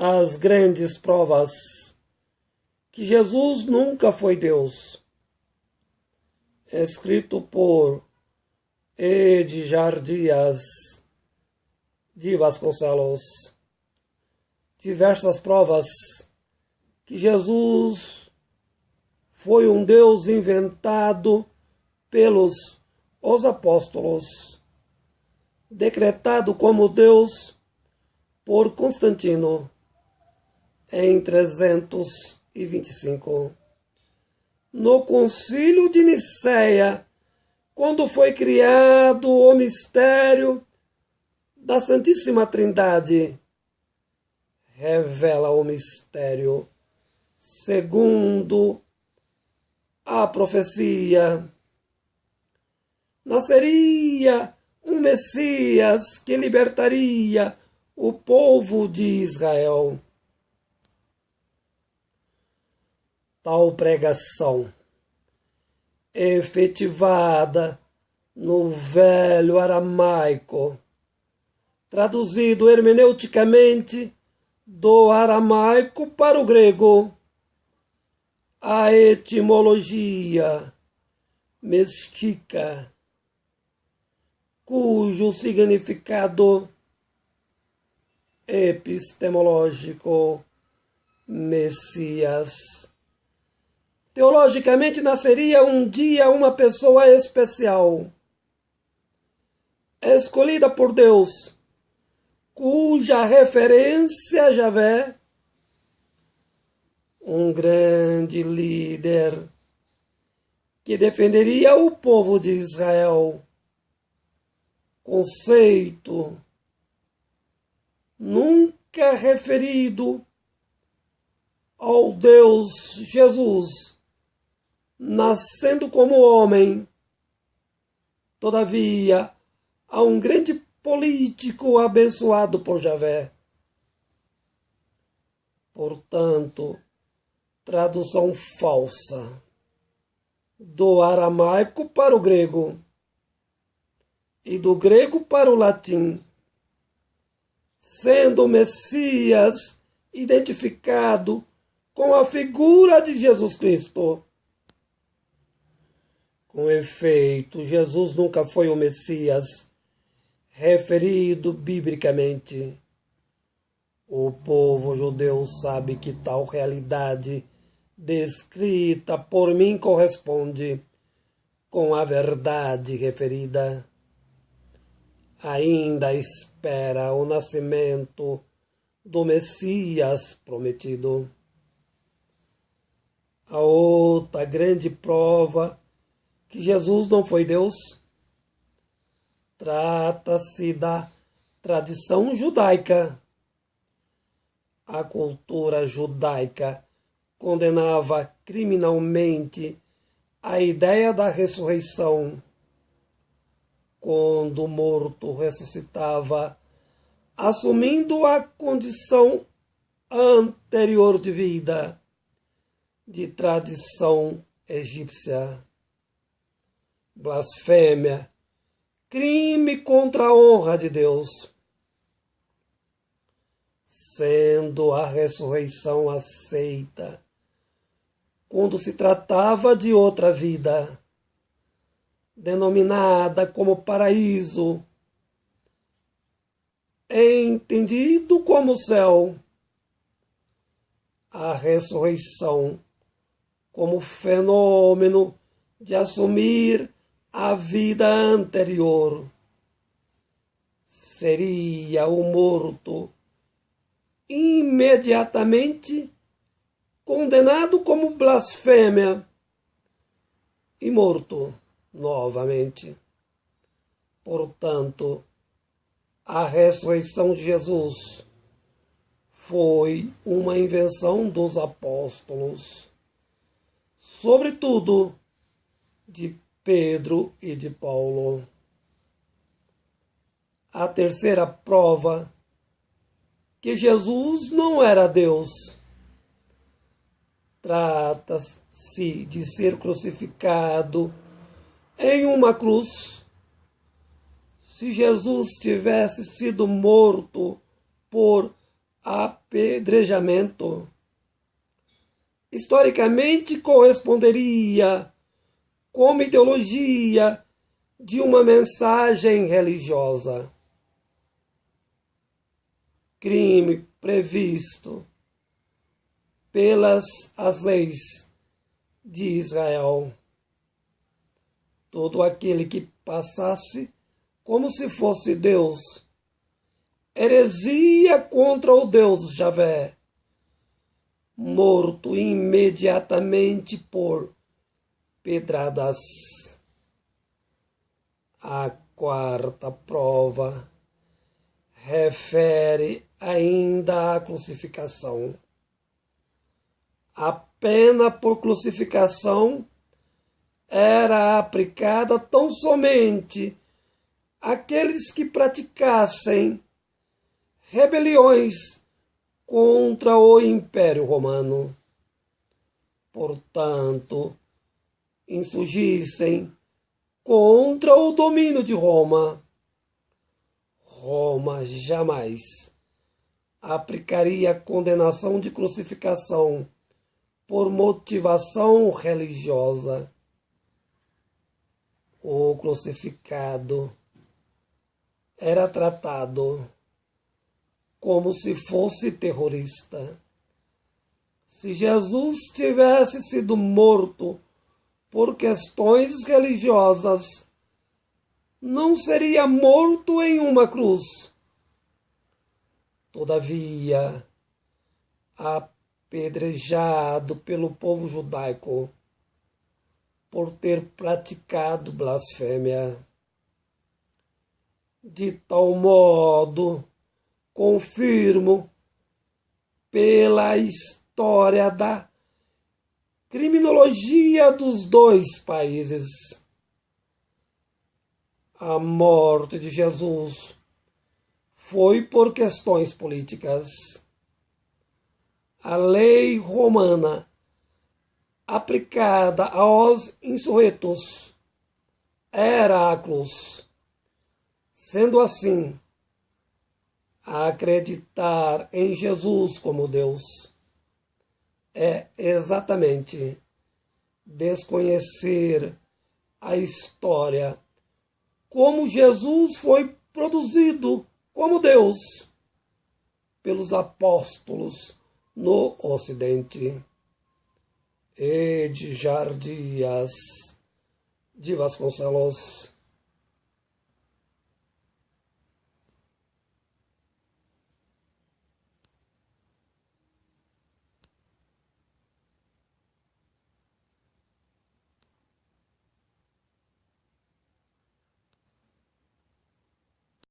as grandes provas que Jesus nunca foi Deus. Escrito por Edgar Dias de Vasconcelos. Diversas provas que Jesus foi um Deus inventado pelos os apóstolos, decretado como Deus por Constantino em 325. No Concílio de Nicéia, quando foi criado o mistério da Santíssima Trindade, revela o mistério segundo a profecia. Nasceria um Messias que libertaria o povo de Israel. Tal pregação, efetivada no velho aramaico, traduzido hermeneuticamente do aramaico para o grego, a etimologia mesquica, cujo significado epistemológico, Messias. Teologicamente, nasceria um dia uma pessoa especial, escolhida por Deus, cuja referência a Javé, um grande líder que defenderia o povo de Israel. Conceito nunca referido ao Deus Jesus, nascendo como homem. Todavia, há um grande político abençoado por Javé. Portanto, tradução falsa do aramaico para o grego e do grego para o latim, sendo o Messias identificado com a figura de Jesus Cristo. Com efeito, Jesus nunca foi o Messias referido biblicamente. O povo judeu sabe que tal realidade descrita por mim corresponde com a verdade referida. Ainda espera o nascimento do Messias prometido. A outra grande prova que Jesus não foi Deus trata-se da tradição judaica. A cultura judaica condenava criminalmente a ideia da ressurreição, quando o morto ressuscitava, assumindo a condição anterior de vida, de tradição egípcia. Blasfêmia, crime contra a honra de Deus. Sendo a ressurreição aceita quando se tratava de outra vida, denominada como paraíso, entendido como céu, a ressurreição como fenômeno de assumir a vida anterior. Seria o morto imediatamente condenado como blasfêmia e morto novamente. Portanto, a ressurreição de Jesus foi uma invenção dos apóstolos, sobretudo de Pedro e de Paulo. A terceira prova que Jesus não era Deus. Trata-se de ser crucificado em uma cruz. Se Jesus tivesse sido morto por apedrejamento. Historicamente corresponderia como ideologia de uma mensagem religiosa. Crime previsto pelas as leis de Israel. Todo aquele que passasse como se fosse Deus, heresia contra o Deus Javé, morto imediatamente por pedradas. A quarta prova refere ainda à crucificação. A pena por crucificação era aplicada tão somente àqueles que praticassem rebeliões contra o Império Romano. Portanto, insurgissem contra o domínio de Roma. Roma jamais aplicaria a condenação de crucificação por motivação religiosa. O crucificado era tratado como se fosse terrorista. Se Jesus tivesse sido morto por questões religiosas, não seria morto em uma cruz. Todavia, apedrejado pelo povo judaico por ter praticado blasfêmia. De tal modo, confirmo pela história da criminologia dos dois países, a morte de Jesus foi por questões políticas. A lei romana aplicada aos insurretos era a cruz. Sendo assim, acreditar em Jesus como Deus é exatamente desconhecer a história, como Jesus foi produzido como Deus pelos apóstolos no Ocidente. Edjar Dias de Vasconcelos.